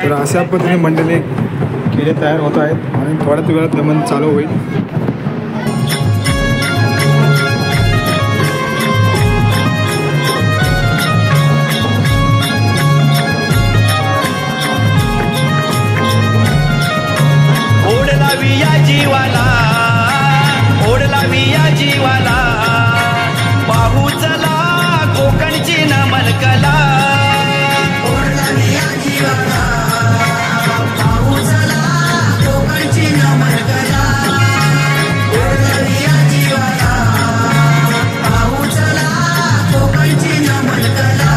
तर अशा पद्धतीने मंडळी केले तयार होत आहेत आणि थोड्याच वेळात नमन चालू होईल. जीवाला ओढ लावी या जीवाला पाहू चला कोकणची नमन कला. ओढ लावी या जीवाला पाहू चला कोकणची नमन कला. ओढ लावी या जीवाला पाहू चला कोकणची नमन कला.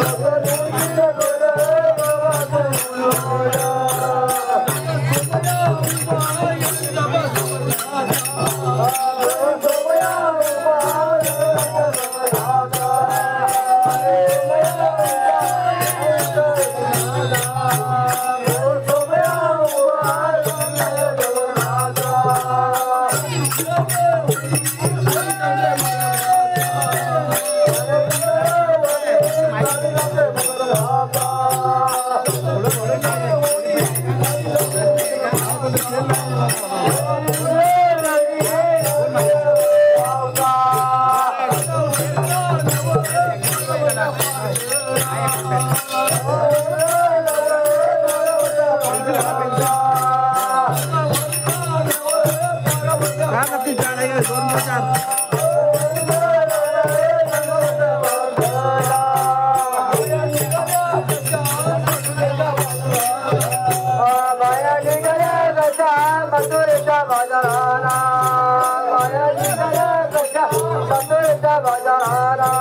Baba बगळाला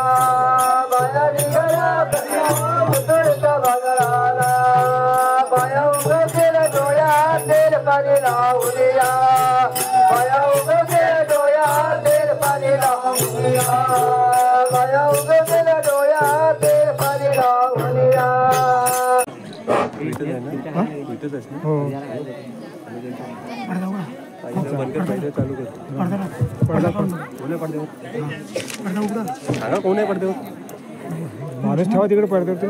बाया निघाल्या उतरता बगळाला बाया उगवतेल डोळ्यात तेल पाणी लावूया बाया उगवतेल डोळ्यात तेल पाणी लावूया बाया उगवतेल डोळ्यात तेल पाणी लावूया हो माणूस ठेवा तिकडे पडते ते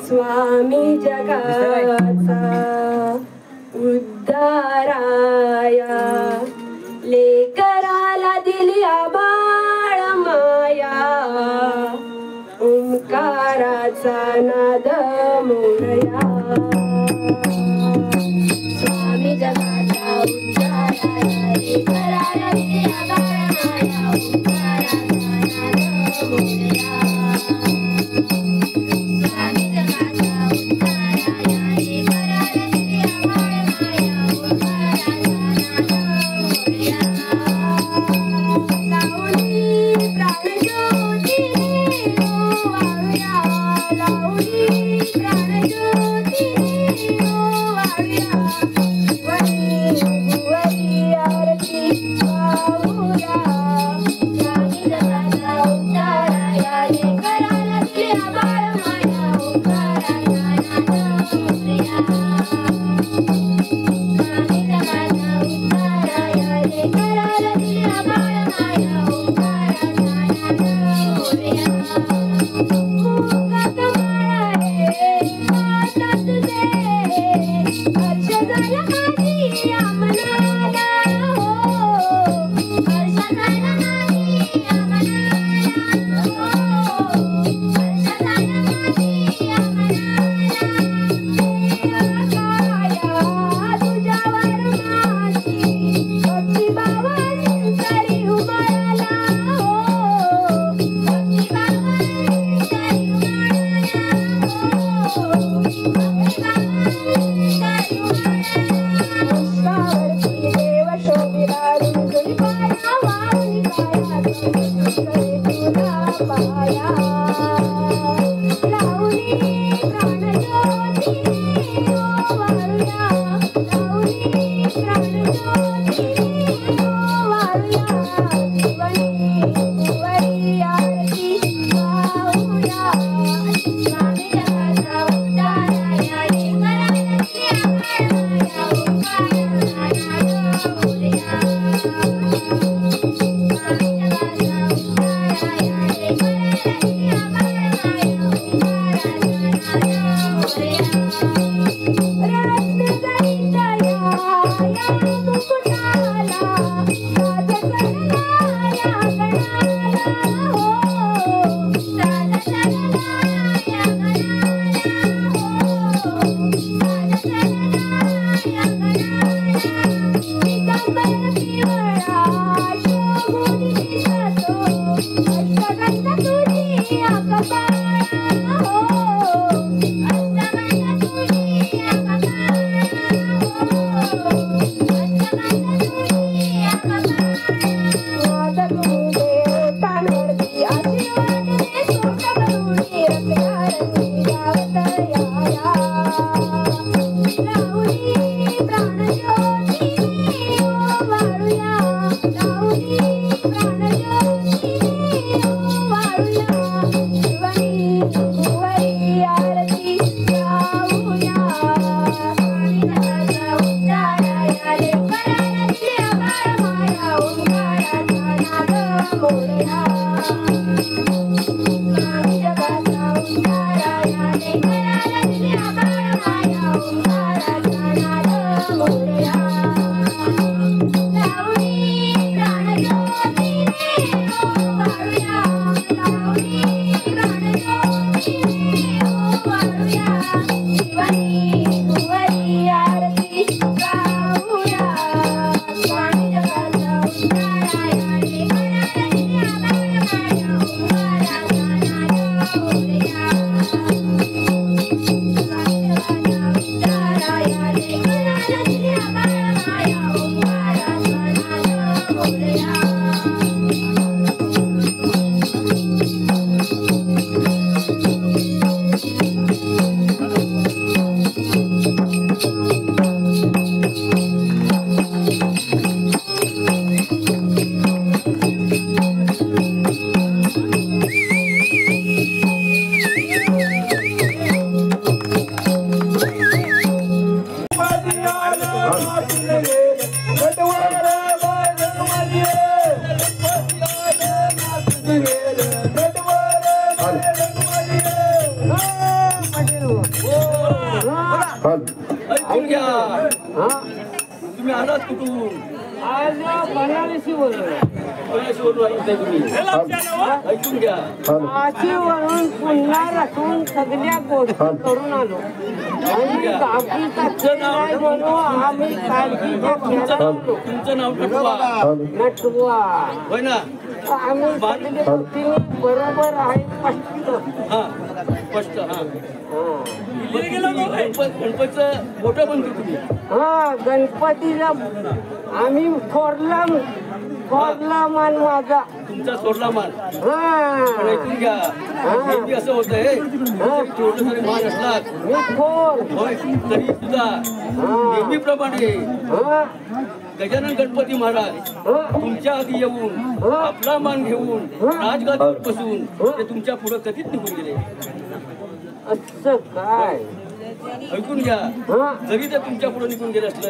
स्वामी जगाचा उद्धाराया लेकराला दिली बाळ माया ओंकाराचा नाद मोरया स्वामी जगाचा उद्धाराया लेकराला दिली बाळ माया ओंकाराचा नाद मोरया ऐकून घ्या. तुम्ही आलात कुठून? आज बनारसीवरून तुम्ही ऐकून घ्या. काशीवरून पुन्हा रचून सगळ्या गोष्टी करून आलो आणि गावकीचा खेळ आहे म्हणून आम्ही काळजीच्या खेळात आलो. तुमचं नाव नटवा नटवा होय ना? आम्ही सगळे गोष्टी बरोबर आहे स्पष्ट. हा स्पष्ट. हा गणपतीचं मोठं बनतो तुम्ही. हा गणपतीला आम्ही थोरला मान माझा तुमचा सोडला मान. पण हा ऐकून घ्या. नेहमी असं होतंय थोडं जरी मान असलात मी थोर होय तरी सुद्धा नेहमीप्रमाणे हा गजानन गणपती महाराज तुमच्या आधी येऊन आपला मान घेऊन राजगादीवर बसून ते तुमच्या पुढे कधीच निघून गेले. असं काय ऐकून घ्या. हा जरी ते तुमच्या पुढे निघून गेले असलं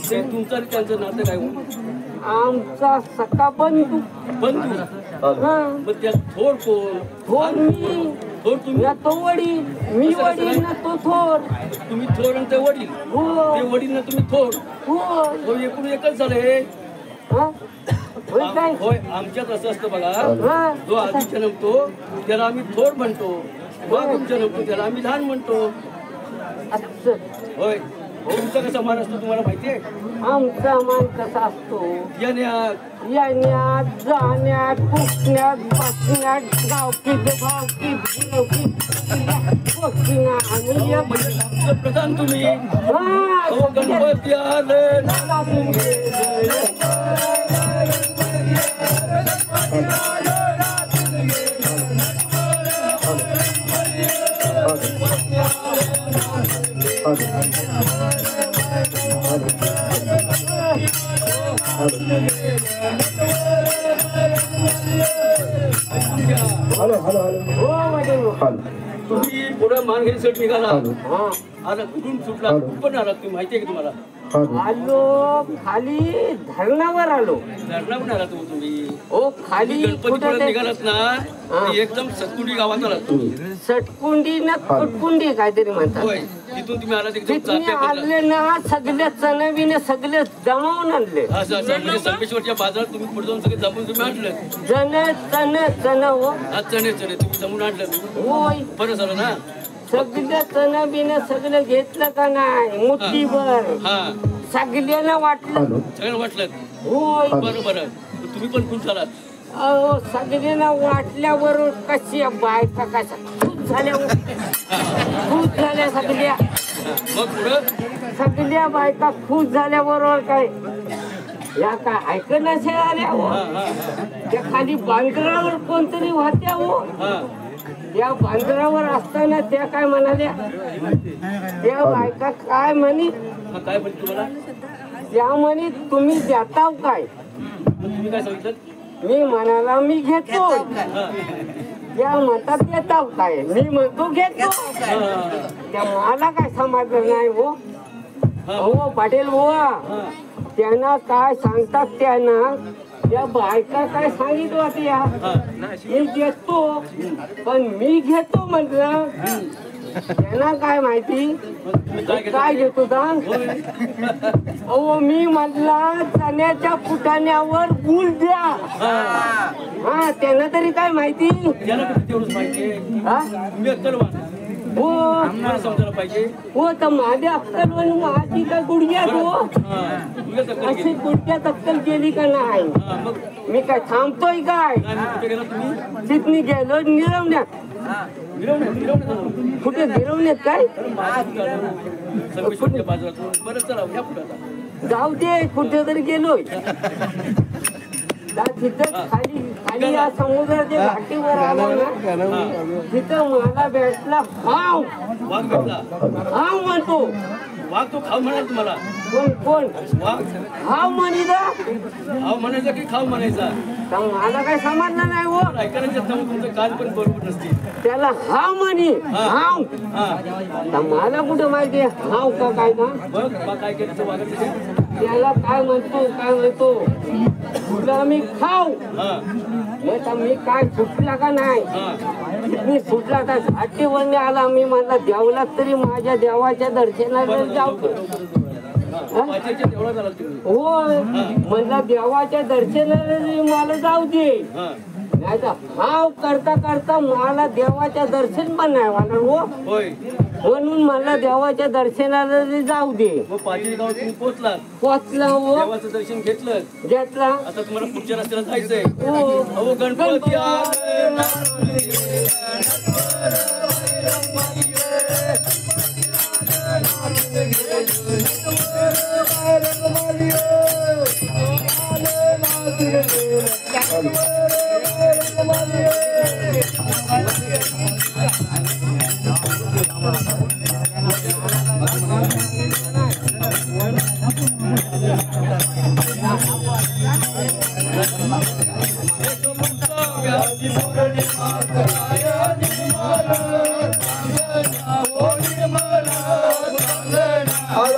ते तुमचं आणि त्यांचं नातं काय होईल? आमचा सखा बंधू बंधू. हा मग त्या थोर कोण? थोर मी थोर तुम्ही. ना तो वडील मी वडील ना तो थोर तुम्ही थोर आणि ते वडील. हो ते वडील ना तुम्ही थोर. हो हो एकूण एकच झालंय. हा होय काय होय आमच्यात असं असतं बघा. हा जो आधी जन्मतो त्याला आम्ही थोर म्हणतो. मागून जन्मतो त्याला आम्ही लहान म्हणतो. असं होय तुमचा कसा मान असतो तुम्हाला माहितीये? आमचा मान कसा असतो येण्यात येण्यात जाण्यात उठण्यात बसण्यात गावकीत भावकीत आम्ही एक म्हणजे प्रधान तुम्ही. हा अहो गणपती आले. हो वडील तुम्ही पुढे मान घ्यायसाठी निघाला. हा आता कुठून सुटला कुठून आलात तुम्ही माहितीये का तुम्हाला? आलो खाली धरणावर आलो धरणावरून आलात हो तुम्ही. ओ खाली गणपती कुठं पुढे ते- निघालात ना ते एकदम सतकुंडी गावात आलात तुम्ही. सटकुंडी ना कुटकुंडी काहीतरी म्हणतात होय तिथून तुम्ही आलात एकदम तिथून चाफ्याकडला. आणले ना सगळे चणविने सगळे जमावून आणले असं असं म्हणजे संकेश्वरच्या बाजारात तुम्ही पुढे जाऊन सगळे जमून तुम्ही आणलं. चण हो हा चणे चणे तुम्ही जमून आणलं. होय बरं झालं ना. सगळे चणबिने सगळं घेतलं का नाही मुठीभर हा सगळ्यांना वाटलं सगळं वाटलं. होय बरं बरं तुम्ही पण खुश झालात. अहो सगळ्यांना वाटल्यावर कशी बायका कशा खुश झाल्या सगळ्या मग पुढं सगळ्या बायका खुश झाल्याबरोबर काय या काय ऐक नसे आल्या हो त्या खाली बांधरावर कोणतरी होत्या हो त्या बांधरावर असताना त्या काय म्हणाल्या त्या बायका काय म्हणी काय म्हणते तुम्हाला? त्या म्हणी तुम्ही देताव काय मग तुम्ही काय सांगितलं? मी म्हणाला मी घेतो त्या म्हणतात देताव काय मी म्हणतो घेतो त्या मला काय समजलं नाही हो हो पाटील बुवा त्यांना काय सांगतात त्यांना या बायका काय सांगितलं होत्या मी घेतो पण मी घेतो म्हटलं त्यांना काय माहिती काय घेतो सांग अहो मी म्हटला चण्याच्या फुटाण्यावर गुळ द्या हा त्यांना तरी काय माहिती तेवढंच माहिती हा मी अक्कल हो मला समजायला पाहिजे हो तर माझ्या अक्कल माझी काय गुडघ्या हो अशी गुडघ्यात अक्कल गेली का नाही मी काय थांबतोय काय तिथनी गेलो निरवण्यात कुठे गिरवण्यात काय जाऊ दे कुठे तरी गेलोय तिथं खाली खाली या समुद्राच्या घाटीवर आलो ना तिथं मला भेटला हाव हाव म्हणतो वाघ तो खाऊ म्हणाल तुम्हाला कोण कोण वाघ हाव म्हणिदा हाव म्हणायचा की खाऊ म्हणायचा तर मला काय समजलं नाही हो ऐकायला तुमचं कान पण बरोबर नसते त्याला हाव म्हणी हाव तर मला कुठं माहिती हाव का काय ना बघ काय केलं वाघाचं त्याला काय म्हणतो तुला मी खाऊ मी काय सुटला का नाही मी सुटला तर घाटीवर आला मी म्हणला देवला तरी माझ्या देवाच्या दर्शनाला जाऊ होय म्हणला देवाच्या दर्शनाला मला जाऊ दे नाही तर हाव करता करता मला देवाच्या दर्शन पण नाही होणार हो म्हणून मला देवाच्या दर्शनाला जाऊ दे पाचवीगाव तुम्ही पोचला हो देवाचं दर्शन घेतलं आता तुम्हाला पुढच्या रस्त्याला जायचंय हो गणपती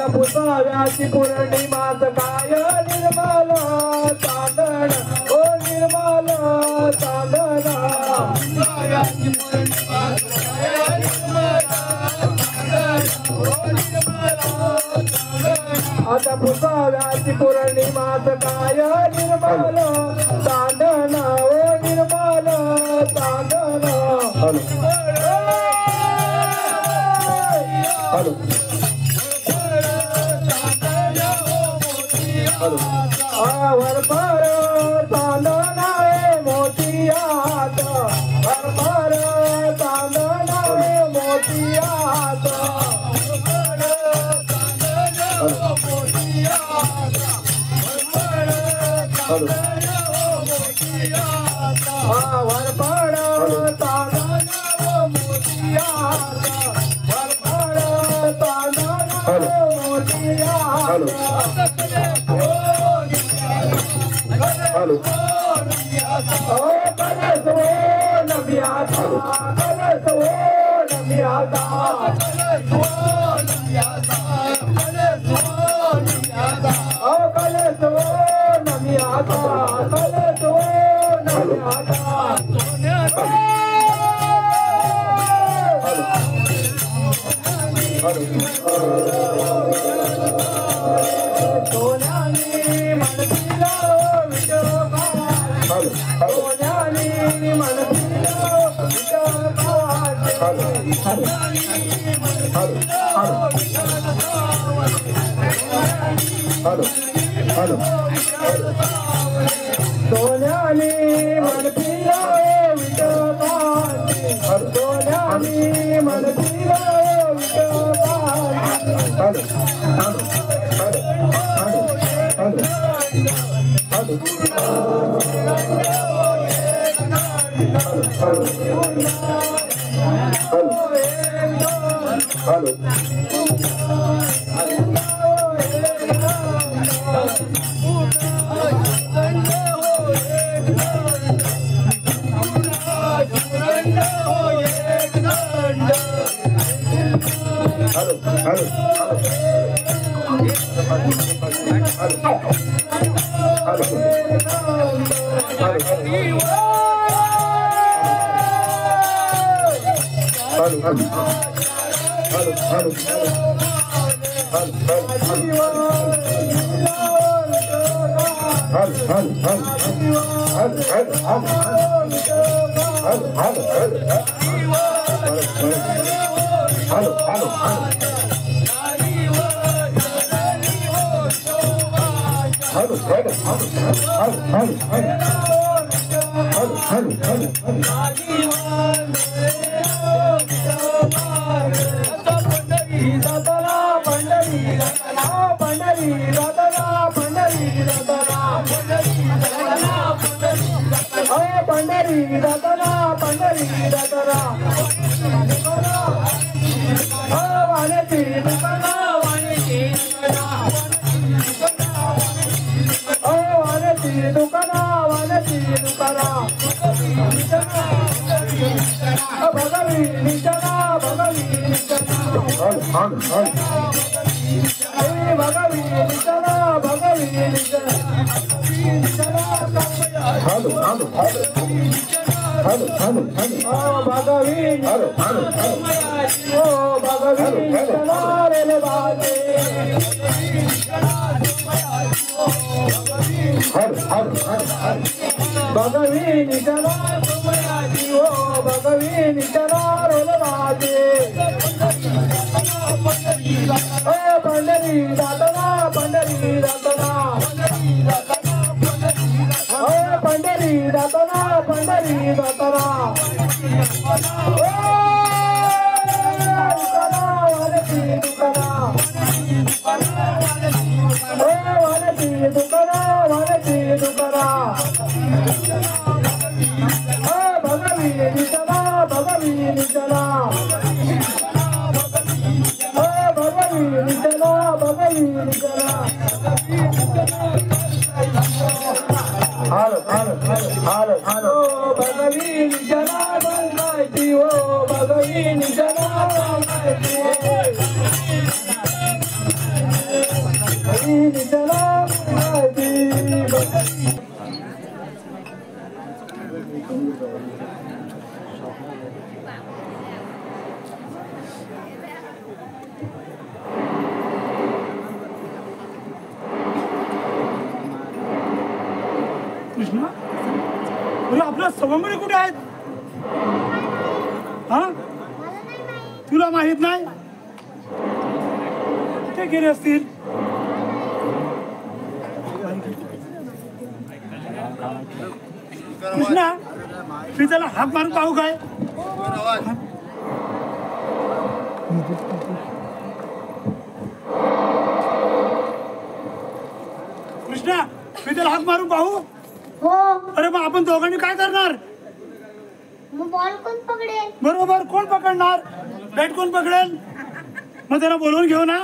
पुसाव्याची पौर्णिमात काय निर्मल चांदण ओ निर्मल चांदण पुसाव्याची पौर्णिमात काय निर्मल चांदण ओ निर्मल चांदण आता पुसाव्याची पौर्णिमात काय निर्मल चांदण ओ निर्मल चांदण हॅलो वर पर तांदणाए मोतियात वर पर तांदणाए मोतियात वर पर तांदणाए मोतियात वर पर तांदणाए मोतियात Halo. Halo. कृष्णा तुला आपल्या सवंगडी कुठे आहेत? हा तुला माहित नाही? ते गेले असतील. कृष्णा मी त्याला हात मारून पाहू काय? कृष्णा मी त्याला हात मारून पाहू. हो अरे मग आपण दोघांनी काय करणार? मग बॉल कोण पकडेल? बरोबर कोण पकडणार? बॅट कोण पकडेल? मग त्याला बोलवून घेऊ ना.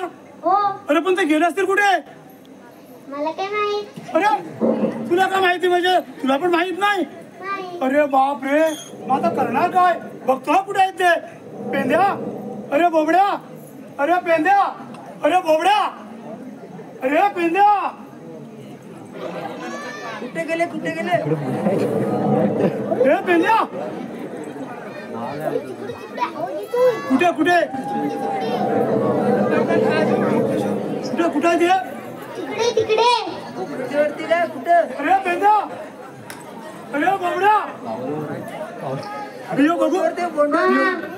हो अरे पण ते गेले असतील कुठे? मला काय माहित अरे तुला काय माहिती? म्हणजे तुला पण माहित नाही? नाही. अरे बाप रे मग आता करणार काय? बघतो कुठे आहेत ते. पेंद्या अरे बोबड्या अरे पेंद्या अरे बोबड्या अरे पेंद्या कुठे गेले कुठे गेले? अरे पेंद्या कुठे कुठे कुठे कुठे आहे ते? तिकडे तिकडे वरती काय कुठं? अरे पेंद्या अरे बोबड्या अरे यो बघू ते बोंडे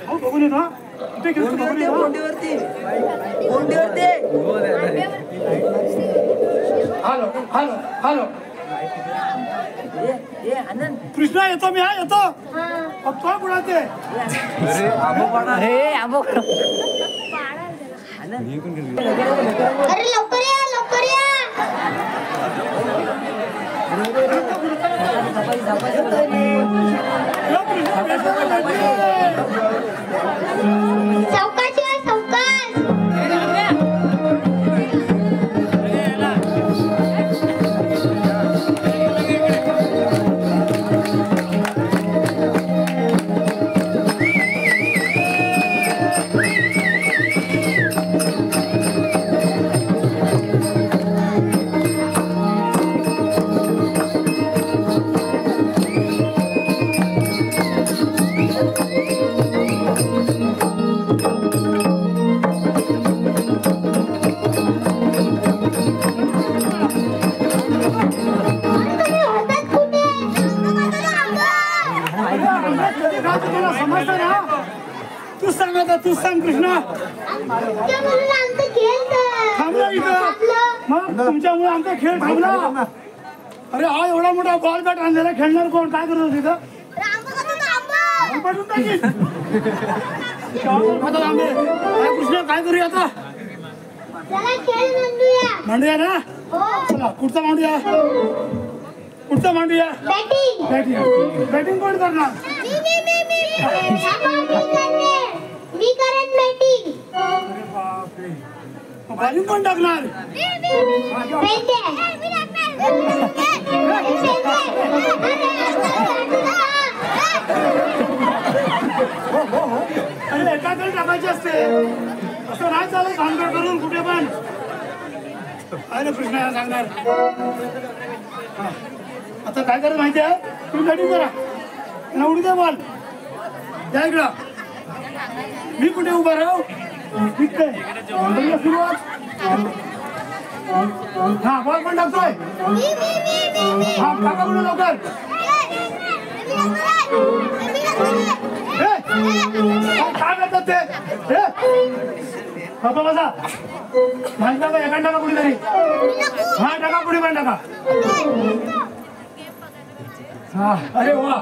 हो बघून ये ना. कुठे गेलं तू? बघून ये ना. बोंडीवरती बोंडीवरती हॅलो हॅलो हॅलो ए आनंद कृष्णा येतो मी. हा येतो बघतो कुणा ते. हे आंबो अरे लवकर या लवकर या. सावकाश या सावकाश. रामकृष्ण तुमच्यामुळे आमचं खेळ थांबला इथं मग तुमच्यामुळे आमचा खेळ थांबला अरे हा एवढा मोठा बॉल बॅट आणलेला खेळणार कोण काय करत तिथं पटून टाकीस कृष्ण काय करूया आता मांडूया ना चला कुठचा मांडूया कुठचा मांडूया बॅटिंग कोण करणार मी करेन बॅटिंग बॉलिंग कोण टाकणार अरे एकाकडे टाकायचे असते असं नाही चालत भानगड करून कुठे पण अरे कृष्णा सांगणार आता काय करत माहिती आहे तुम्ही बॅटिंग करा त्यांना उडी द्या बॉल द्या इकडं मी कुठे उभा राहू ठीक आहे सुरुवात हा बॉल पण टाकतोय हा टाका कुठे लवकर काय करतात ते बाबा बसा माहिती टाका एका टाका कुठे तरी हा टाका पुढे पण टाका हा अरे वा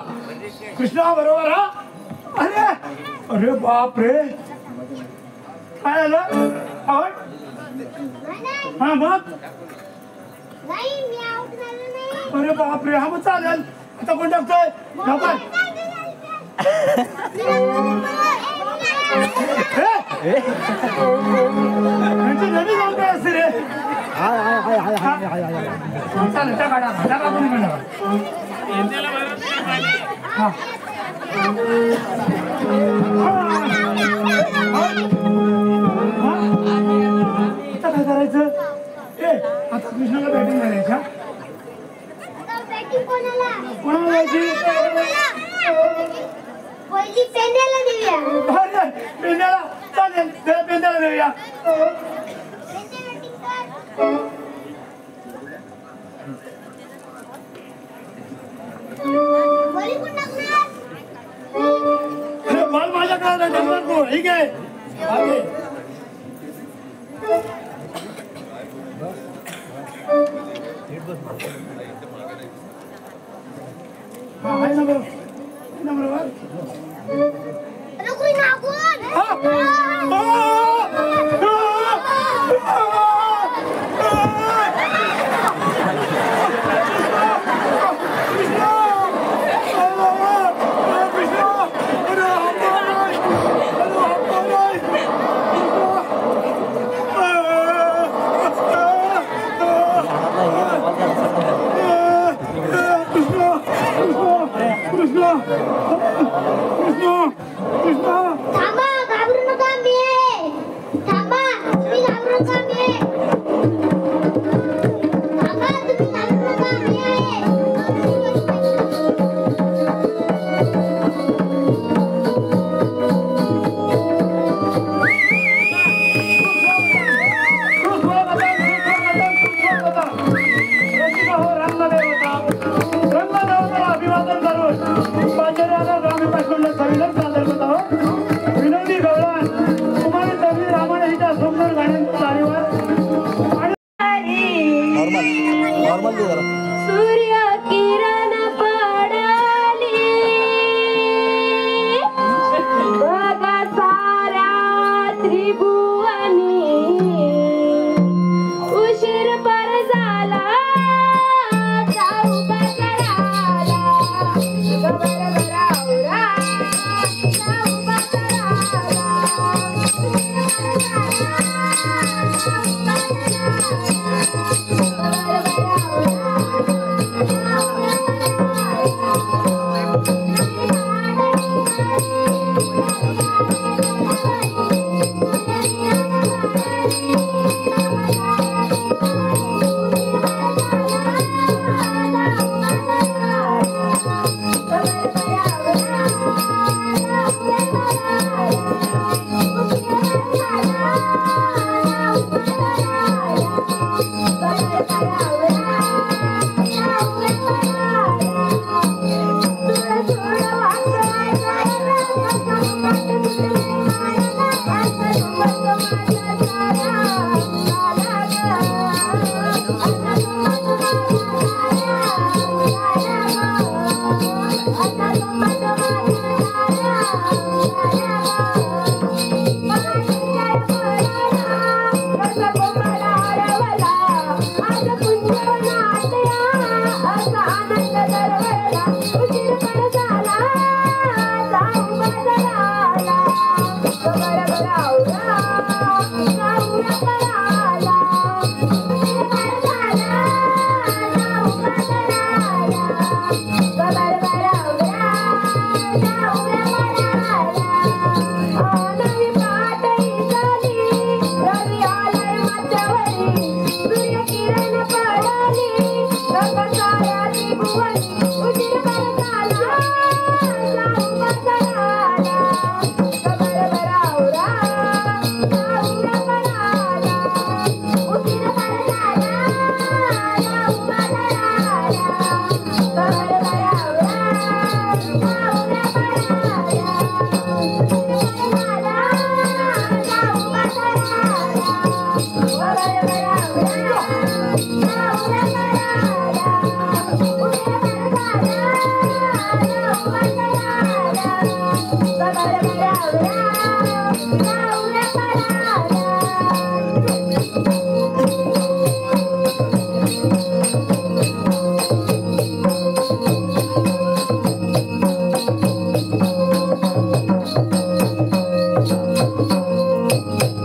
कृष्णा बरोबर हा अरे अरे बाप रे काय झालं आवड हा मग अरे बाप रे हा मग चालेल आता कोण टाकतोय लवकर नवीन जाऊन काय असते रे चालेल टाका टाका टाका कोणी पण टाका आता काय करायचं आता कृष्णाला बॅटिंग करायच्या कोणाला द्यायची पहिली पेंड्याला देऊया पेंड्याला चालेल पेंड्याला देऊया बॉल माझ्याकडे नंबर ठीक आहे हा नंबर थांबा घाबरू नका मी थांबा तुम्ही घाबरू नका मी थांबा तुम्ही घाबरू नका मी अभिवादन करून बाजाराला ग्रामीण पाठवलं संविधान सादर करत आहोत विनोदी गवळण कुमारी तन्वी रामण हिच्या सुंदर गाण्यांच्या तारीवर सूर्य किरण पडली बघ साऱ्या त्रिभुवनी उशीर पर झाला जाऊ बाजाराला बरोबरावरा जाऊ बाजाराला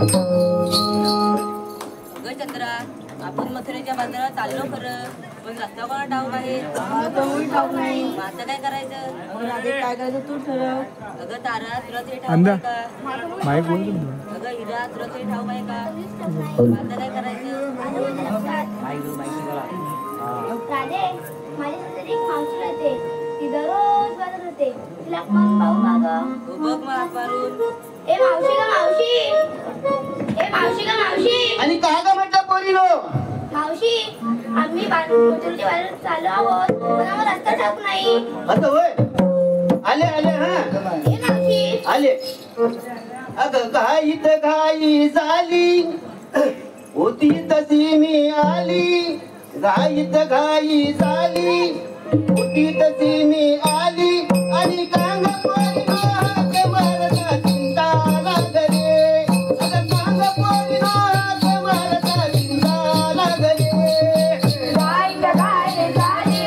अगं चंद्रा, आपण मथुरेच्या बाजारात चाललो खरं, पण रस्ता कोणा ठाऊक आहे? ठाऊक नाही. मग आता काय करायचं? काय करायचं तू ठरव. अगं तारा, तुला ते ठाऊक आहे का? माईक बोल अगं हिरा, तुला ते ठाऊक आहे का? मग आता काय करायचं? राधे, माझी शेजारी एक मावशी राहते. ती दररोज बाजारात होते. तिला मग पाहू का गं? तू बघ मग हात मारून. ए मावशी का मावशी, ए मावशी का मावशी, आणि काय का म्हटलं पोरीनो? मावशी आम्ही मथुरेच्या बाजारात चाललो आहोत, पण आम्हाला रस्ता ठाऊक नाही. असं होय? आले आले हा ए मावशी, आले. अगं घाईत घाई झाली होती तशी मी आली. घाईत घाई झाली होती तशी मी आली. आणि कांग पोरीनो हाक मारता चिंता लागले. अगं कांग पोरीनो हाक मारता चिंता लागले. घाईत घाई झाली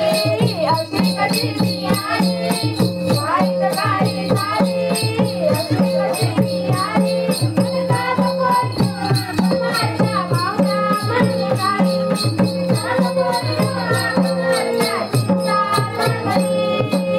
होती तशी मी आली. अगं घाईत घाई झाली आणि होती तशी मी आली. आणि कांग पोरीनो हाक मारता चिंता लागली. अगं कांग पोरीनो हाक मारता चिंता लागली.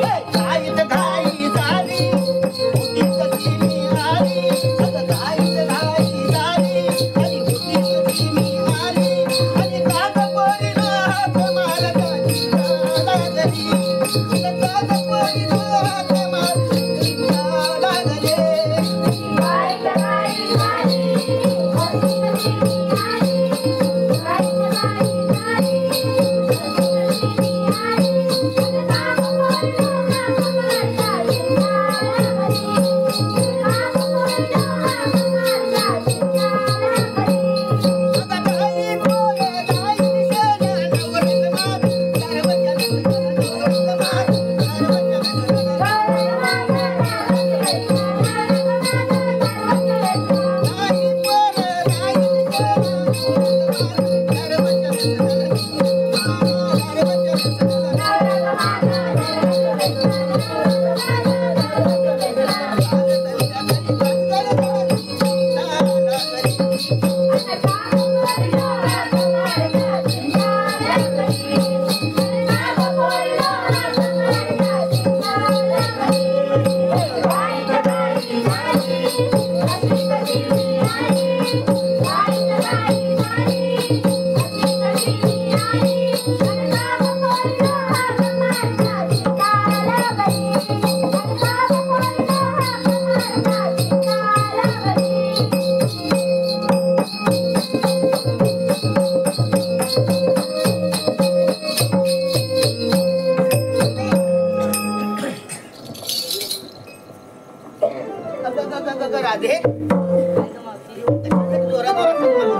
राधे काय गं मावशी? जोरात जोरात सांग मला.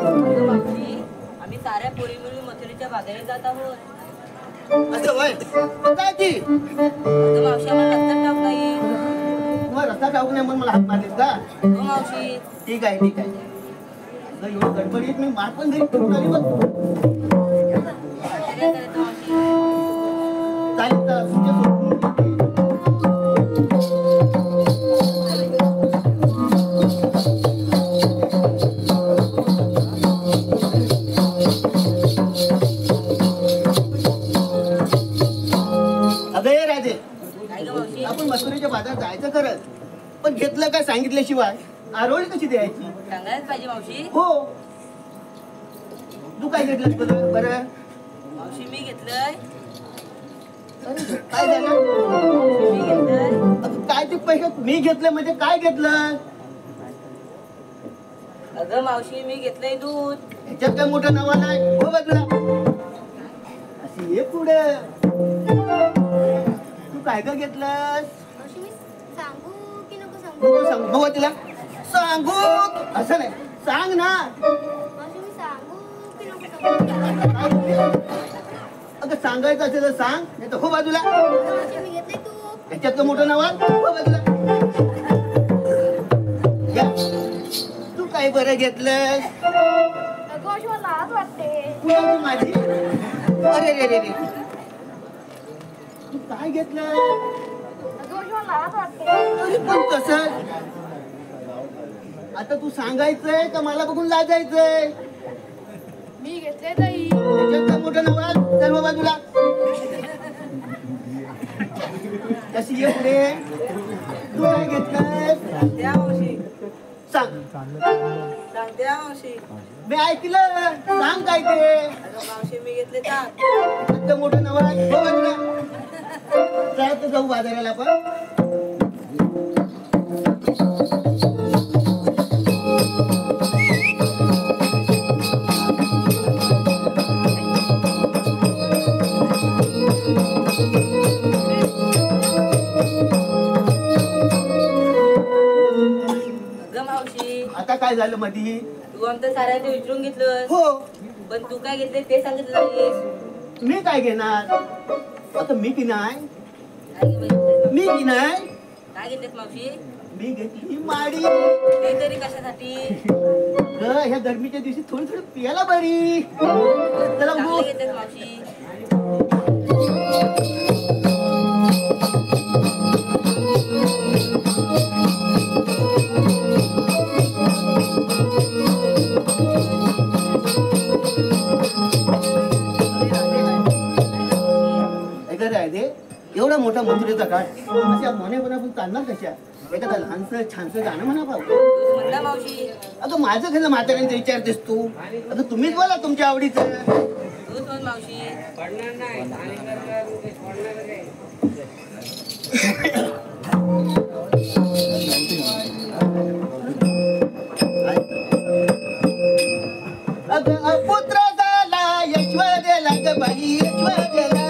अगं मावशी, आम्ही साऱ्या पोरी मिळून मथुरेच्या बाजारात जात आहोत. असं होय? काय ती अगं मावशी, आम्हाला रस्ता ठाऊक नाही. मग रस्ता ठाऊक नाही म्हणून मला हात मारलीस का? हो मावशी. ठीक आहे ठीक आहे. अगं एवढं गडबडीत मी मार पण घरी करून आली बघ. आता काय करायचं मावशी? चालेल तर तुझ्या सोडून देते. अगं ये राधे, काय गं मावशी? आपण मथुरेच्या बाजारात जायचं खरंच, पण घेतलं काय सांगितल्याशिवाय आरोळी कशी द्यायची? सांगायलाच पाहिजे मावशी. हो. तू काय घेतलंस बरं? बरं मावशी मी घेतलंय. काय झालं? मी घेतलंय. अगं काय ते पैसे मी घेतलं म्हणजे काय घेतलं? अगं मावशी मी घेतलंय दूध. ह्याच्यात काय मोठं नाव नाही हो बघला. अशी ये पुढे. तू काय काय घेतलंस? मावशी मी सांगू की नको सांगू? नको सांगू. बघा तुला सांगू असं नाही, सांग ना. मावशी मी सांगू की नको सांगू? अगं सांगायचं असेल तर सांग, नाही तर हो बाजूला. मावशी मी घेतलंय तू. ह्याच्यात मोठं नाव आहे हो बाजूला. घ्या. तू काय बरं घेतलंस? अगं मावशी मला लाज वाटते. कुणाची माझी? अरे रे रे रे, तू काय घेतलं? अगं मावशी मला लाज वाटते. तरी पण कसं? आता तू सांगायचंय का मला बघून लाजायचंय? मी घेतले ताई. त्याच्यात मोठं नवरा चल बाबा तुला कशी ये पुढे. तू काय घेतलंय सांग. मी ऐकलं सांग काय ते. मावशी मी घेतले ताक. इतकं मोठं नवरा बाबा तुला चला तर जाऊ बाजाराला आपण. आता काय झालं मधी. तू आमचं साऱ्यांचं विचारून घेतलं. हो पण तू काय घेतले ते सांगितलं नाहीस. मी काय घेणार. आता मी की नाही. मी की नाही. काय घेतलेस मावशी. मी घेतली माडी. ते तरी कशासाठी. ह्या गरमीच्या दिवशी थोडी थोडी पियाला बरी. चला चांगलं घेतलेस मावशी. एवढा मोठा मथुरेचा काळ अशा मोन्यापणा पण चालणार कशा. एखादा लहानसं छानसं गाणं म्हणा पाहू. मावशी अगं माझं खरं म्हाताऱ्यांचं विचारतेस तू. आता तुम्हीच बोला तुमच्या आवडीचं. मावशी अगं पुत्र झाला यशवदेला ग बाई यशवदेला.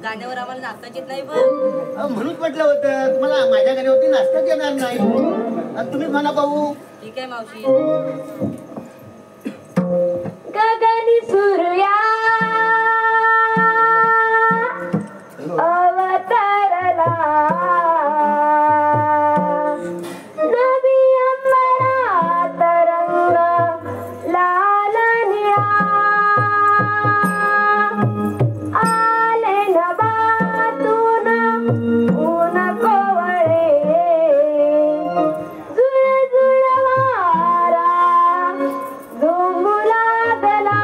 गाण्यावर आम्हाला नाचताच येत नाही बघ. म्हणून म्हटलं होतं तुम्हाला माझ्या घरी होती नाचताच येणार नाही. तुम्हीच म्हणा पाहू. ठीक आहे मावशी. गगनी सूर्या अवतरला नवी अंबरात रंग लाल निळा आले नभातून ऊन कोवळे जुळ जुळ वारा झोंबू लागला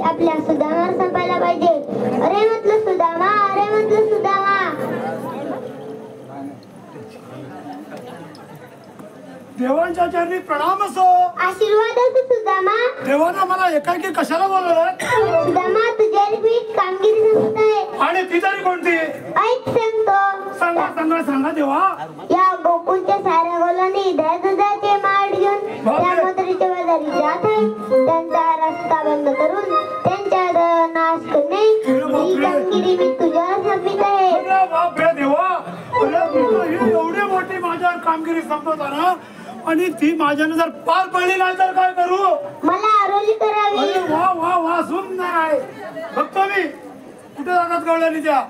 आपल्या सुदामावर संपायला पाहिजे. अरे म्हटलं सुदामा, अरे म्हटलं सुदामा. देवांच्या चरणी प्रणाम असो. आशीर्वाद असो सुदामा. देवानं मला एकाएकी कशाला बोलवलं? सुदामा तुझ्या मी कामगिरी सांगत आहे. आणि ती तरी कोणती? ऐक सांगतो. सांगा सांगा सांगा देवा. या गोकुळच्या साऱ्या गोलांनी दुधाचे माठ घेऊन त्या मथुरेच्या बाजारी जात आहे. त्यांचा रस्ता बंद करून त्यांच्या नाश करणे ही कामगिरी मी तुझ्यावर सोपवित आहे. अरे बापरे देवा, अरे एवढी मोठी माझ्यावर कामगिरी संपवताना आणि ती माझ्याने जर पार पडली नाही तर काय करू? मला आरोली करावी. अरे वा वा वा, सुंदर आहे. बघतो मी कुठे जातात कळलं त्या.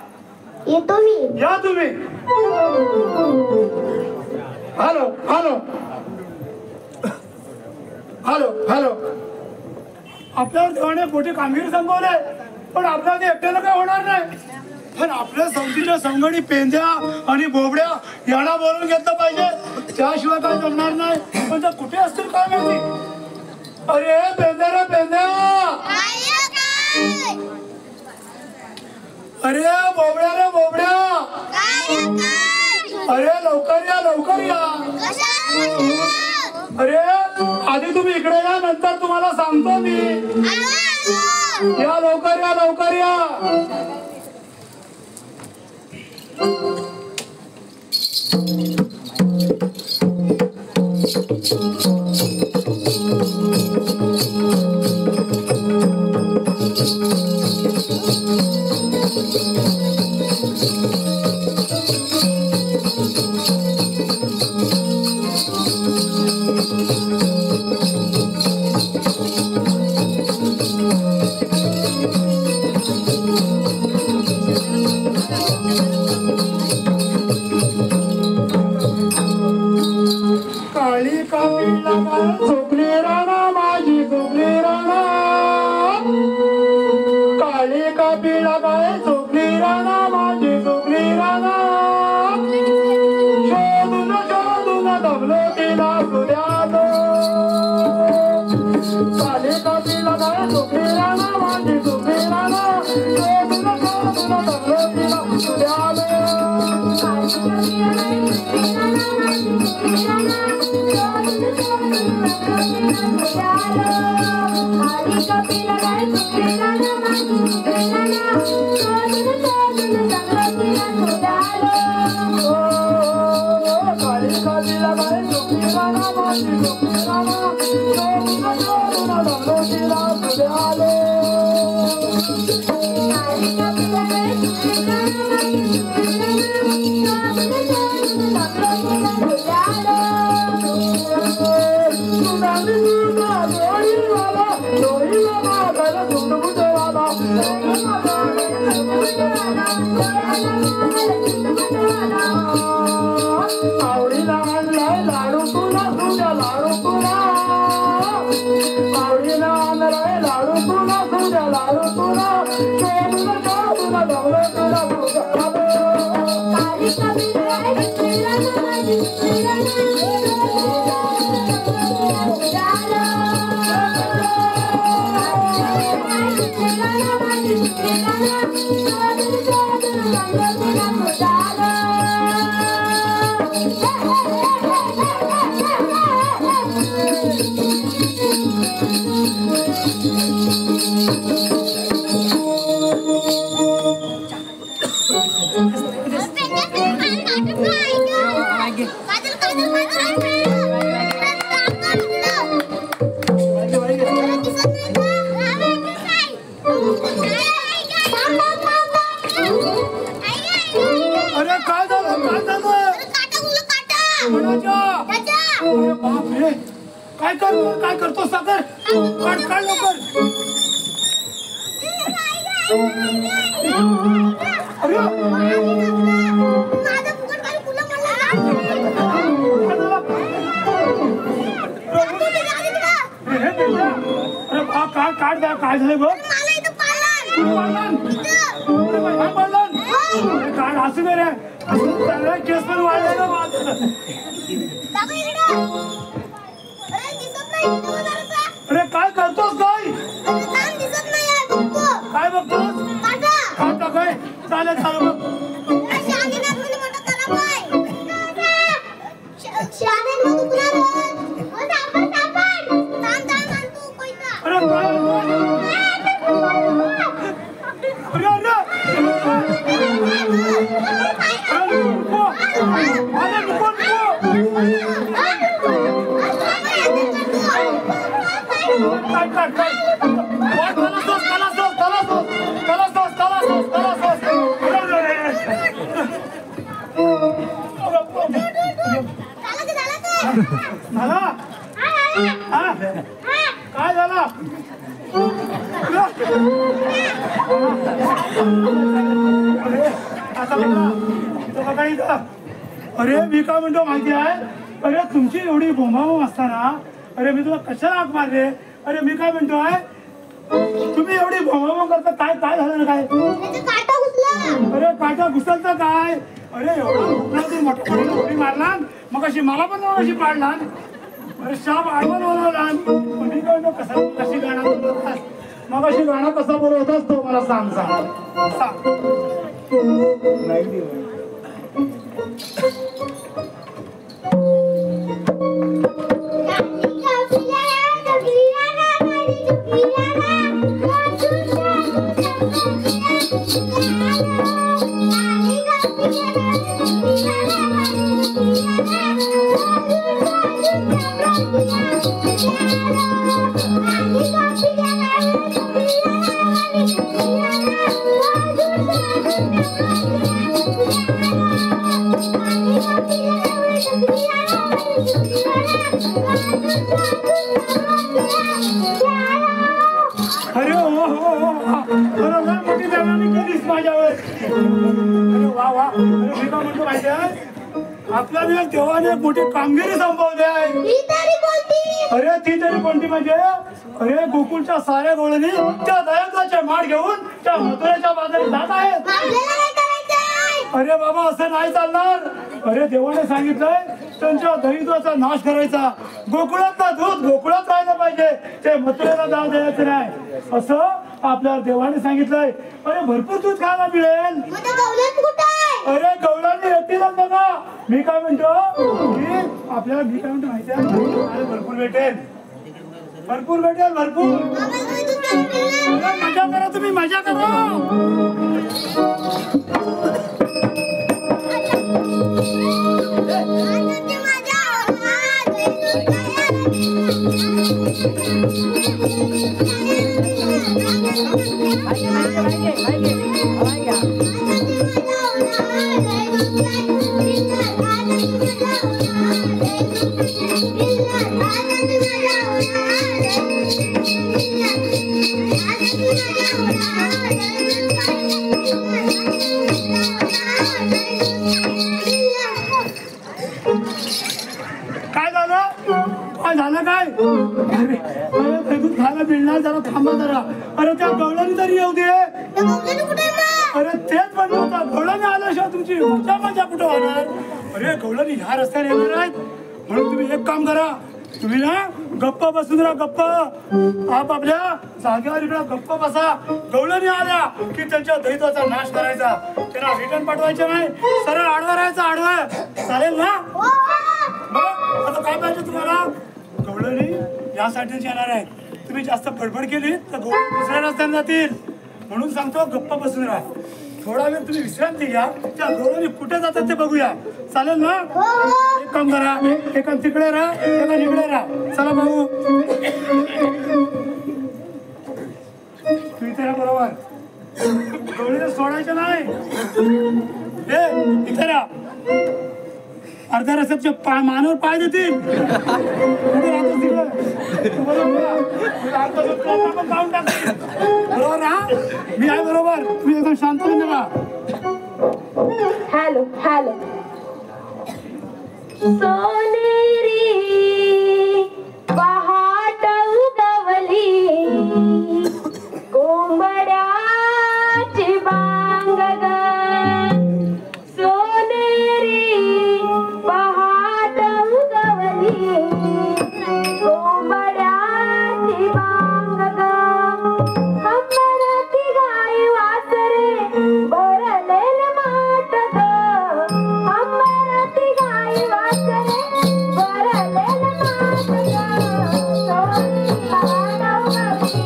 येतो मी. या तुम्ही. Hello hello hello hello. आपल्यावर देवाने मोठी कामगिरी संपवले, पण आपल्याला ते एकट्याला काय होणार नाही. पण आपल्या संगतीच्या संगणी पेंद्या आणि बोबड्या यांना बोलून घेतलं पाहिजे, त्याशिवाय काय जमणार नाही. पण त्या कुठे असतील काय माहिती. अरे पेंद्या रे पेंद्या. अरे बोबड्या रे बोबड्या. अरे लवकर या लवकर या. अरे आधी तुम्ही इकडे या, नंतर तुम्हाला सांगतो मी. या लवकर या लवकर या. झोपली राणा माझी झोपली राणा. काळी कापिला काय झोपली राणा माझी झोपली राणा. शोधून शोधून दमलो तिला सुद्यात. काळी कापिला काय झोपली राणा माझी झोपली राणा. शोधून शोधून दमलो तिला सुद्यात. Thank you. आवडीला आणलाय लाडू तुला तुझ्या लाडू तुला आवडीला आणलाय लाडू तुला तुझ्या लाडू तुला तुला जमलं तुला अरे काय झालं काय झालं अरे बापरे काय करतो सागर काढ काढ लवकर अरे काढ काय झालं बघ काढ असं रे केस पण वाढले ना अरे काय करतोस काय काय बघतोस काढता काय चालेल चालेल बघ अरे काय झालं अरे मी काय म्हणतो माहिती आहे अरे तुमची एवढी बोंबाबोंब असताना अरे मी तुला कशाला हाक मारले अरे मी काय म्हणतोय तुम्ही एवढी बोंबाबोंब करता काय काय झालं काय अरे काटा घुसलतं काय अरे एवढा मोठा उडी मारला मग अशी मला पण अशी पाडला अरे शाप आडवण बोलवला मी काय म्हणतो कशी गाणं बोलवतास मग अशी गाणं कसं बोलवतास तो मला सांग नाही अरे हो बरोबर मोठी देवानी केलीस माझ्यावर अरे वा वा अरे मी काय म्हणतो माहिती आहे आपल्या दिवस देवाने मोठी कामगिरी संपवली आहे अरे ती तरी कोणती म्हणजे अरे गोकुळच्या साऱ्या गोळ्यांनी त्या दयाचे माठ घेऊन त्या मथुरेच्या बाजारी जात आहेत अरे बाबा असं नाही चालणार अरे देवाने सांगितलंय त्यांच्या दरिद्राचा नाश करायचा गोकुळातला दूध गोकुळात राहिलं पाहिजे ते मथुरेला जाऊ द्यायचं नाही असं आपल्या देवाने सांगितलंय अरे भरपूर दूध खायला मिळेल अरे गवळांनी येतीलच बघा मी काय म्हणतो की आपल्याला मी काय म्हणतो माहिती आहे भरपूर भेटेल भरपूर मजा करा तुम्ही मजा करा Thank you. तुमची मजा मजा कुठं होणार? अरे गवळणी ह्या रस्त्याने येणार आहेत, म्हणून तुम्ही एक काम करा, तुम्ही ना गप्पा बसून राहा, गप्पा आपल्या जागेवर इकडे गप्पा बसा. गवळणी आल्या की त्यांच्या दैत्याचा नाश करायचा, त्यांना रिटर्न पाठवायचे नाही, सरळ आडवा राहायचा, आडवा. चालेल ना? मग आता काय पाहिजे तुम्हाला? गवळणी यासाठीच येणार आहे. तुम्ही जास्त बडबड केली तर गवळणी दुसऱ्या रस्त्याने जातील, म्हणून सांगतो गप्पा बसून राहा. थोडा वेळ तुम्ही विश्रांती घ्या, त्या गवळणी कुठे जातात ते बघूया. चालेल ना? एक काम करा, एका तिकडे राहा, एका इकडे राहा. चला भाऊ, तू इथे राहा. बरोबर, गवळीला सोडायचं नाही. इथे राहा. अर्ध्या रस्त्याच्या मानवर पाय देतील. बरोबर ना? मी आहे बरोबर. तुम्ही एकदम शांत होऊन राहा. Hello hello. सोनेरी पहाट उगवली, कोंबड्याची बांग ग. सोनेरी पहाट उगवली, कोंबड्याची बांग ग. अंबराची गाय वासरे भरलेल माठ ग. अंबराची गाय वासरे भरलेल माठ ग. सोनी पहाट उगवली,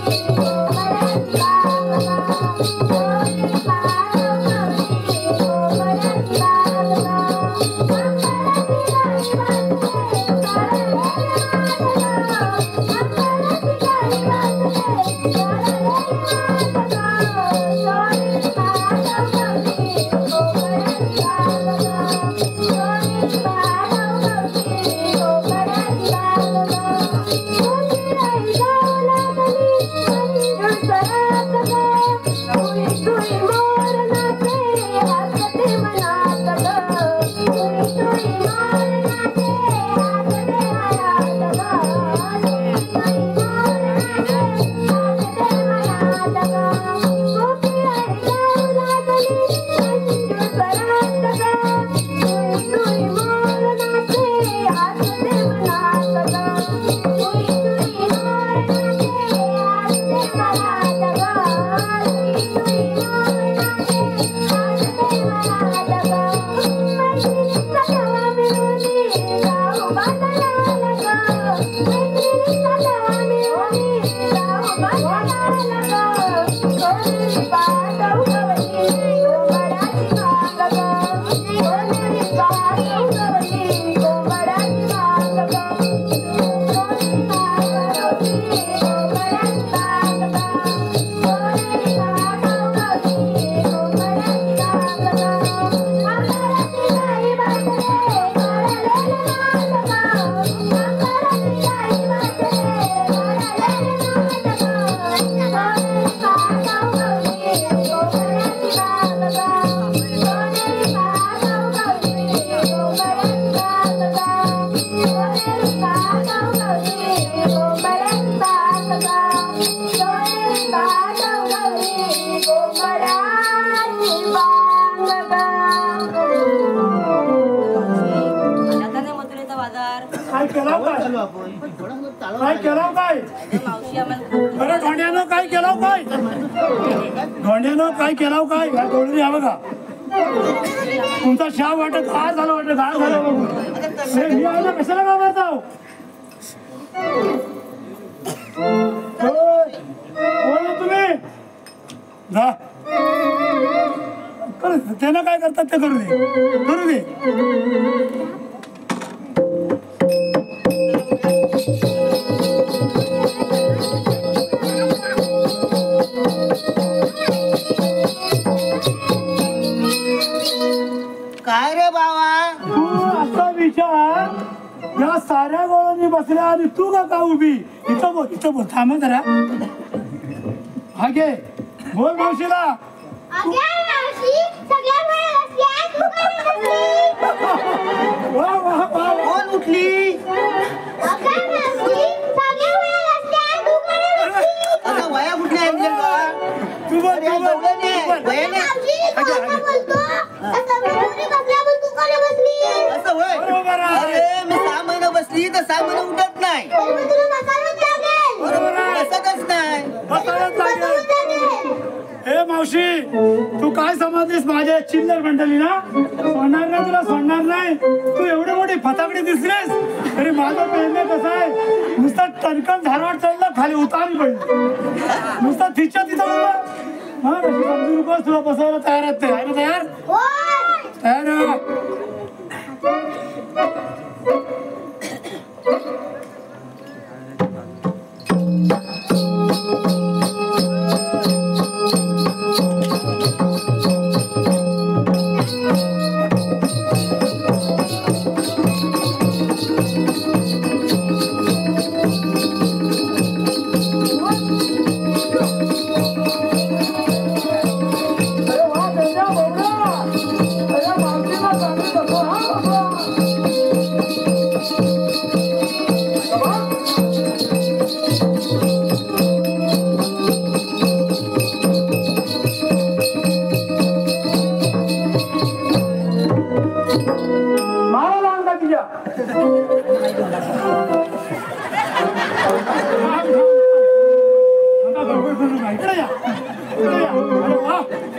कोंबड्याची बांग ग. सोनी पहाट उगवली, कोंबड्याची बांग ग. अंबराची गाय वासरे भरलेल काय केलं काय केलं काय? बरं धोंड्यानं काय केलं काय? धोंड्यानं काय केलं काय? गवळणी या बघा, तुमचा शाव वाटत गार झालं, वाटत गार झालं बघून. अरे मी आहे ना, कशाला घाबरता? तुम्ही जा, त्यानं काय करतात ते करू दे, करू दे. काय रे बाबा, तू असा विचार, या साऱ्या गोळांनी बसल्या आणि तू का उभी? इथं बोल, इथं बोल, थांब जरा. हा घे, बोल मावशीला. वा वा वा, कोण उठली? आता वया कुठल्या आहेत तू बोल, तू बोल, वयाने बोलतो काय समजलीस माझ्या चिल्लर मंडळी ना? सोडणार नाही तुला, सोडणार नाही. तू एवढी मोठी फटाकडी दिसलीस तरी माझं पेरणे कसं आहे, नुसता टणकन धारवाड चढला खाली उतारी पडली, नुसता तिच्या तिथं बघा. हा समजू नको, तुला बसायला तयार आहेत ते. आहे ना तयार? तयार आहे.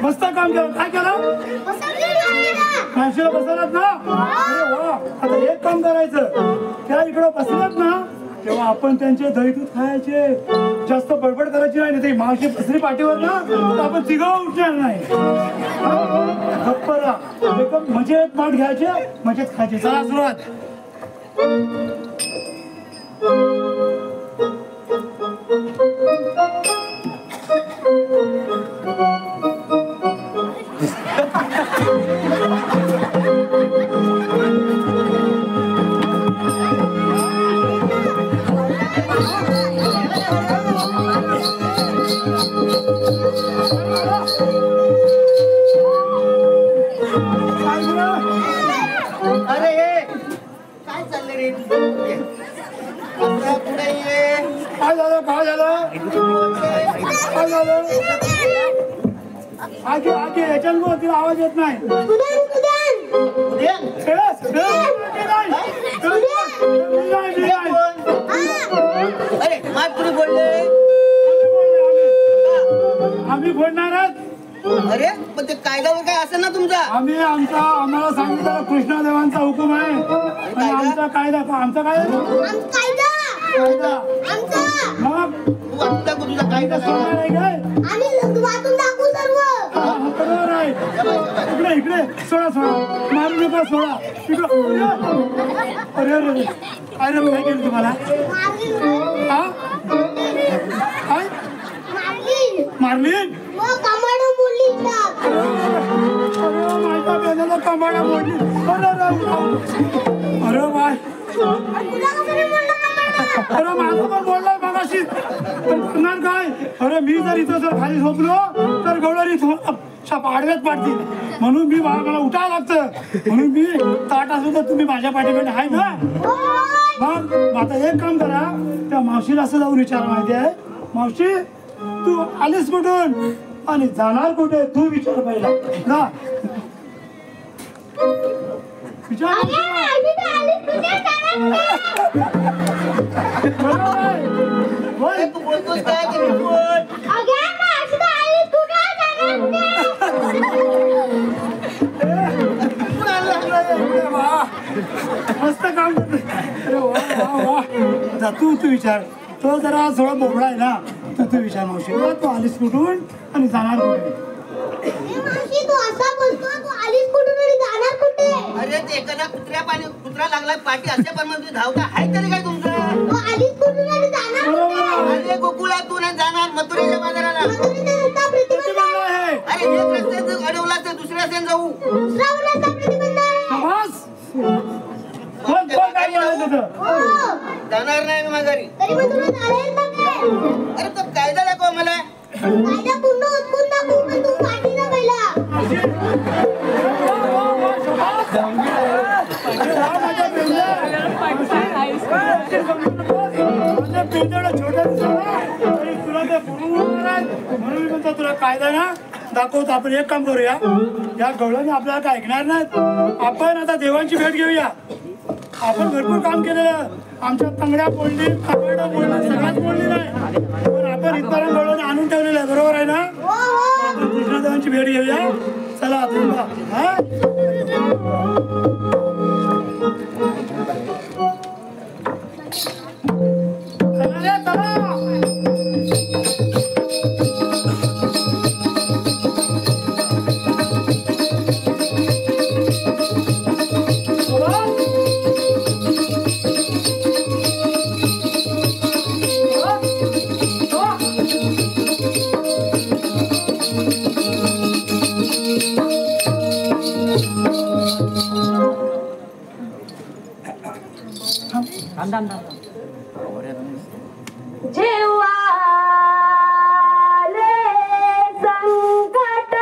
मस्त काम केलं. काय केलं? माणसाला बसवलात ना? अरे वा. आता एक काम करायचं, त्या इकडं बसलात ना तेव्हा आपण त्यांचे दही दूध खायचे, जास्त बडबड करायची नाही. ते मावशी बसली पाठीवर ना तर आपण तिघं उठणार नाही. गप्प राहा, एकदम मजेत माठ घ्यायचे, मजेत खायचे. चला सुरुवात. अरे काय चाललंय रे? काय झालं? काय झालं? काय झालं? आगे आगे याच्यात तिला आवाज येत नाही. अरे माय कुणी बोलले? आम्ही बोलणार. अरे पण ते कायद्यावर काय असेल ना तुमचा? आम्हाला सांगितलं कृष्णादेवांचा हुकूम आहे. आणि आमचा कायदा आमचा काय कायदा मग वाटतं का तुझा कायदा सोडणार आहे काय? बरोबर आहे. इकडे इकडे सोडा सोडा, मारू नका, सोडा इकडे. अरे अरे अरे काय केलं तुम्हाला? हा काय मारली? माझ्या बेनाला कमाडा मोडली. अरे बाय, अरे माझं पण बोललाय मगाशी. करणार काय? अरे मी जर इथं जर खाली झोपलो तर गवळणी आडव्यात पाडतील, म्हणून मी मला उठायला लागतं. म्हणून मी ताट असलो तर तुम्ही माझ्या पाठीकडे आहे ना. मग आता एक काम करा, त्या मावशीला असं जाऊन विचार. माहिती आहे मावशी, तू आलीस कुठून आणि जाणार कुठे? तू विचार पहिला ना. विचार. तू बोलतोस काय? मस्त काम करते. अरे वा वा. जा तू विचार. तो जरा थोडा बोबडा आहे ना. तू विचार मावशी, तू आलीस कुठून आणि जाणार कुठे? अरे ते एखादा कुत्रा लागलाय पाठी असे पण मग धावता आहे तरी काय तुमचं? अरे गोकुळातून जाणार मथुरेच्या बाजाराला. अरे एक रस्त्याचं अडवला तर दुसऱ्या रस्त्याने जाऊ. जाणार नाही मी माघारी. अरे तो कायदा दाखव मला. तुला कायदा ना दाखवतो. आपण एक काम करूया, या गवळणी आपल्याला काय ऐकणार नाहीत. आपण आता देवांची भेट घेऊया. आपण भरपूर काम केलेलं. आमच्या तंगड्या फोडली, कपडं फोडली, सगळ्यात फोडली नाही, पण आपण इतरांना गवळणी आणून ठेवलेलं आहे. बरोबर आहे ना? आपण कृष्णदेवांची भेट घेऊया. चला आता हा चला रे चला. जेव्हा संकट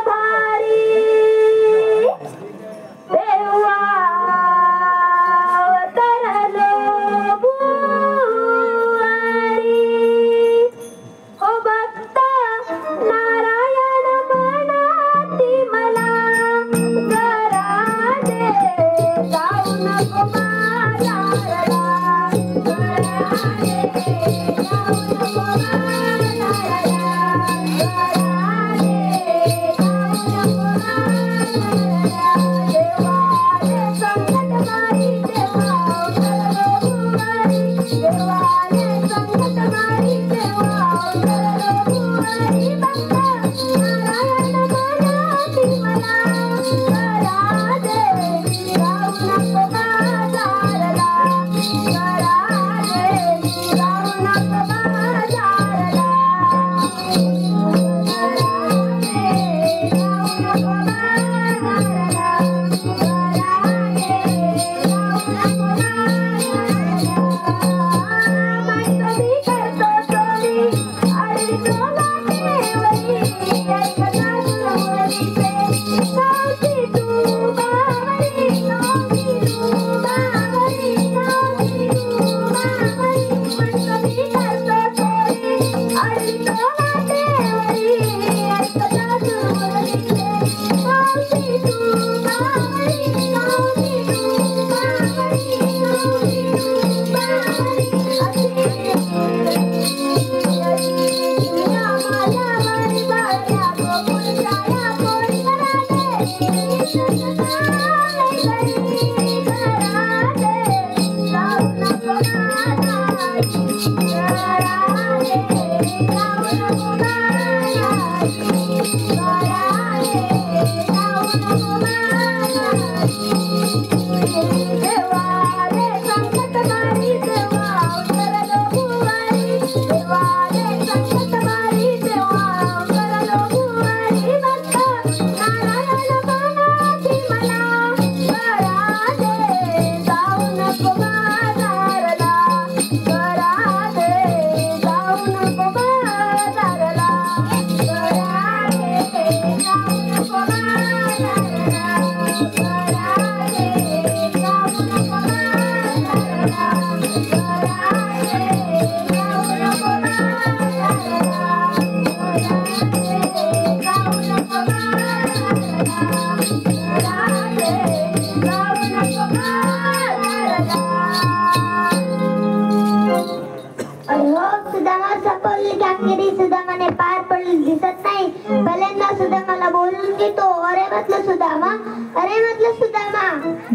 भारी तेव्हा तरलो बुवारी हो भक्त नारायण मनाती मला जरा दे जाऊ नको माझ्या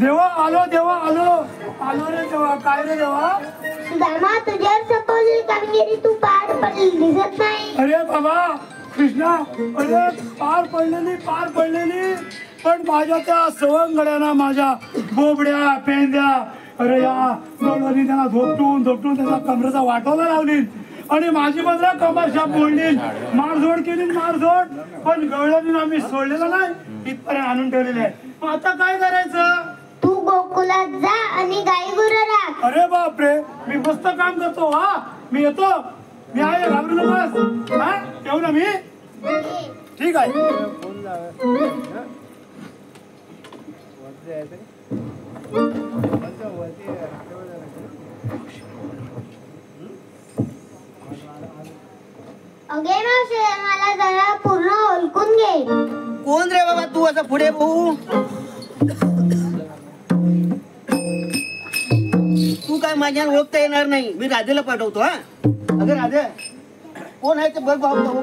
देवा आलो देवा आलो आलो रे देवा. काय रे देवा? सुदामा तुझ्यावर सपवलेली कामगिरी तू पार पडली दिसत नाही. अरे बाबा कृष्णा, अरे पार पडलेली पण माझ्या त्या सवंगड्याना माझ्या बोबड्या पेंद्या अरे या गवळणी त्यांना झोपटून त्याचा कमरेचा वाटोला लावली आणि माझी बदला कमाशा फोडली, मारझोड केली मारझोड. पण गवळणी आम्ही सोडलेला नाही, इथपर्यंत आणून ठेवलेले आहे. आता काय करायचं? तू गोकुलात जा आणि गाई गुरं राख. अरे बापरे, मी मस्त काम करतो. हा मी येतो, मी आहे, घाबरू नकोस. हा येऊ ना मी. ठीक आहे. अगे मावशी, मला जरा पूर्ण ओळखून घे. कोण रे बाबा तू असं पुढे भाऊ? तू काय माझ्या ओळखता येणार नाही. मी राधेला पाठवतो. हा अगं राधे कोण आहे ते बघ बाबू.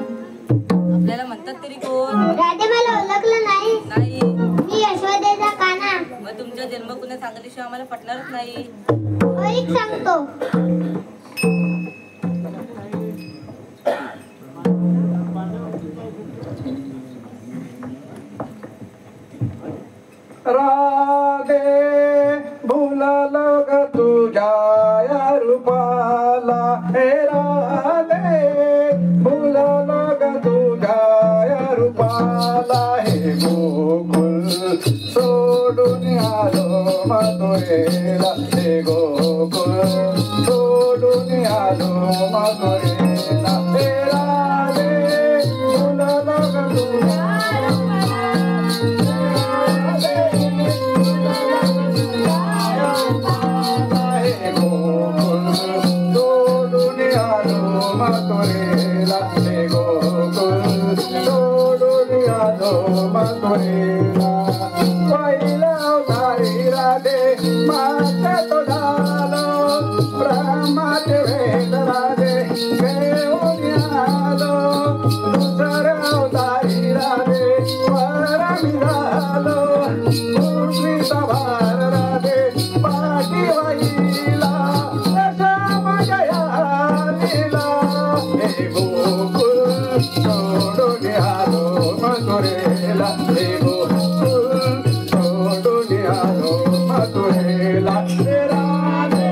आपल्याला म्हणतात तरी कोण? राधे मला ओळखलं नाही. नाही. मी यशोदेचा काना. मग तुमचा जन्म पुन्हा सांगितल्याशिवाय आम्हाला पटणारच नाही. ऐक सांगतो. राधे भुललो ग तुझ्या या रूपाला, हे राधे भुललो ग तुझ्या या रूपाला, हे गोकुल सोडून आलो मथुरेला, हे गोकुल सोडून आलो मथुरेला, हे राधे भुललो ग तुझ्या मथुरेला, हे गोकुल सोडून आलो मथुरेला. पहिला अवतारी राधे माता तो झालो, ब्रह्माचे वेद राधे घेऊन आलो. दुसरा अवतारी राधे वर मी झालो, पृथ्वीचा भार राधे पाठी वाहिला, हे गोकुल सोडून आलो मथुरेला, हे गोकुल सोडून आलो मथुरेला, हे राधे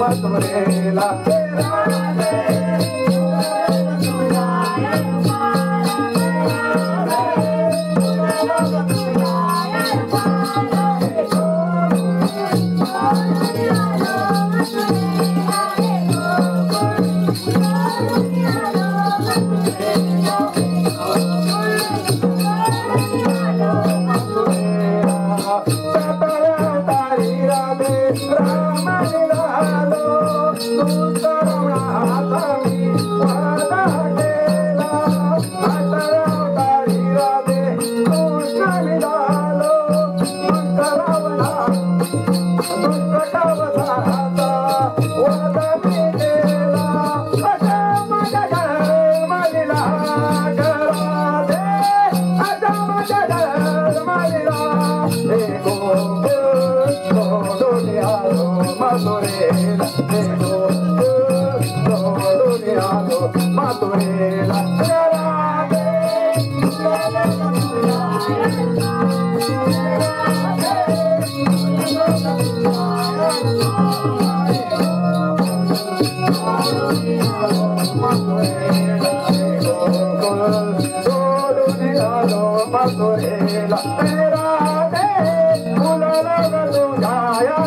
मथुरेला,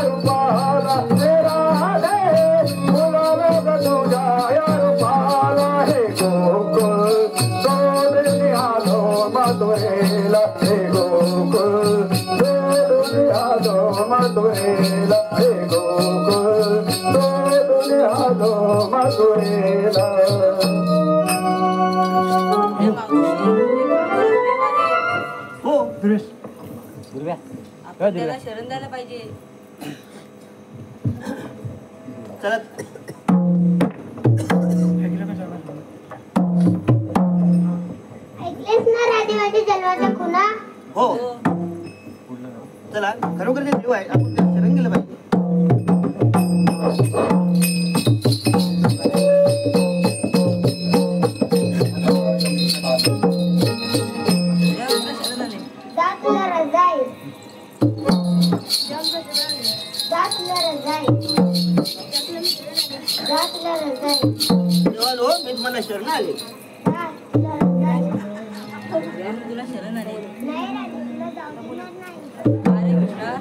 रूपाला हे राधे बोलावे ग तुझ्या या रूपाला हे गोकुळ सोडून आलो मथुरेला हे गोकुळ सोडून आलो मथुरेला हे गोकुळ सोडून आलो मथुरेला. हो आपण त्याला शरण द्यायला पाहिजे. चला ऐकलेस ना राधेवाच्या जन्माच्या खुणा. हो चला खरोखर ते देव आहे आपण त्याला शरण गेलं पाहिजे. जा तुला रजाई. जा तुला रजाई. जा तुला रजाई. देवा लो मी तुम्हाला शरण आले. जा तुला रजाई. तुला शरण आले. नाही राधे तुला जाऊ देणार नाही. अरे कृष्णा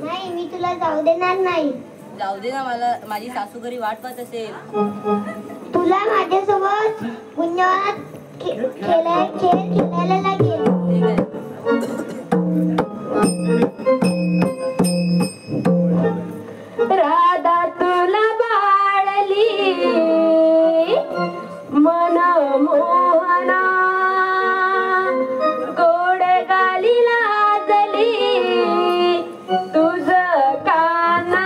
नाही मी तुला जाऊ देणार नाही. जाऊ दे ना, मला माझी सासू घरी वाट पाहत असेल. तुला माझ्यासोबत पुण्यवानात खेळ खेळायला लागेल. ठीक आहे. राधा तुला बाळली मन मोहना गोड गाली लाजली तुझ काना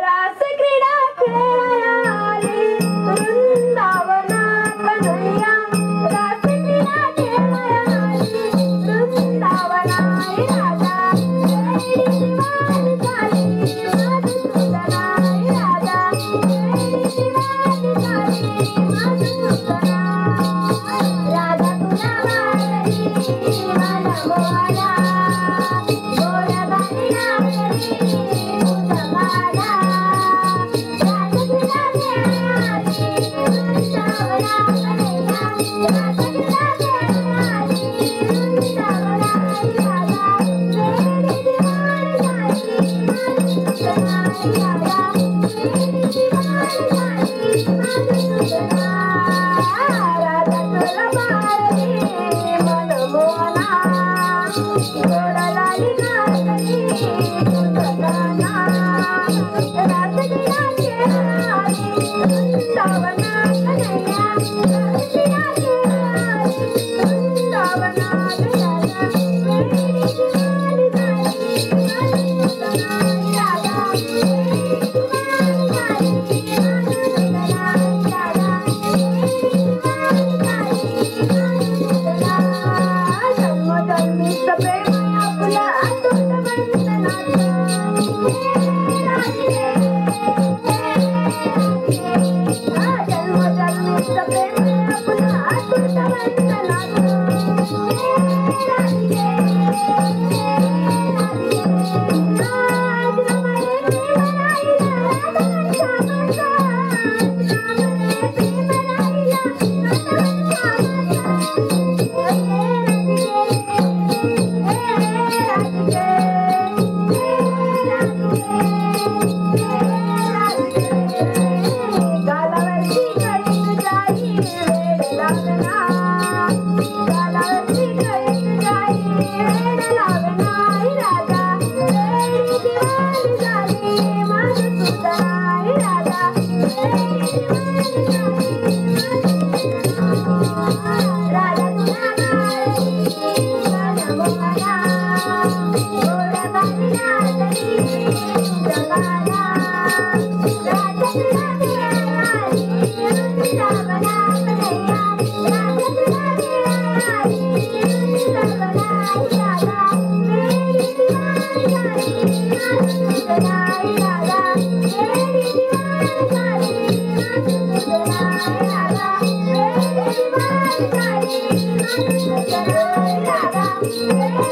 रास क्रीडा खेळाली वृंदावना कन्हैया रास क्रीडा खेळाली वृंदावना राधा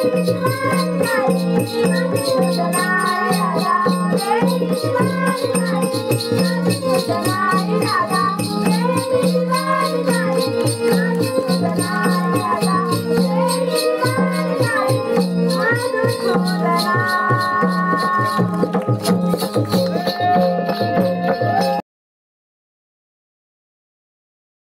Thank you.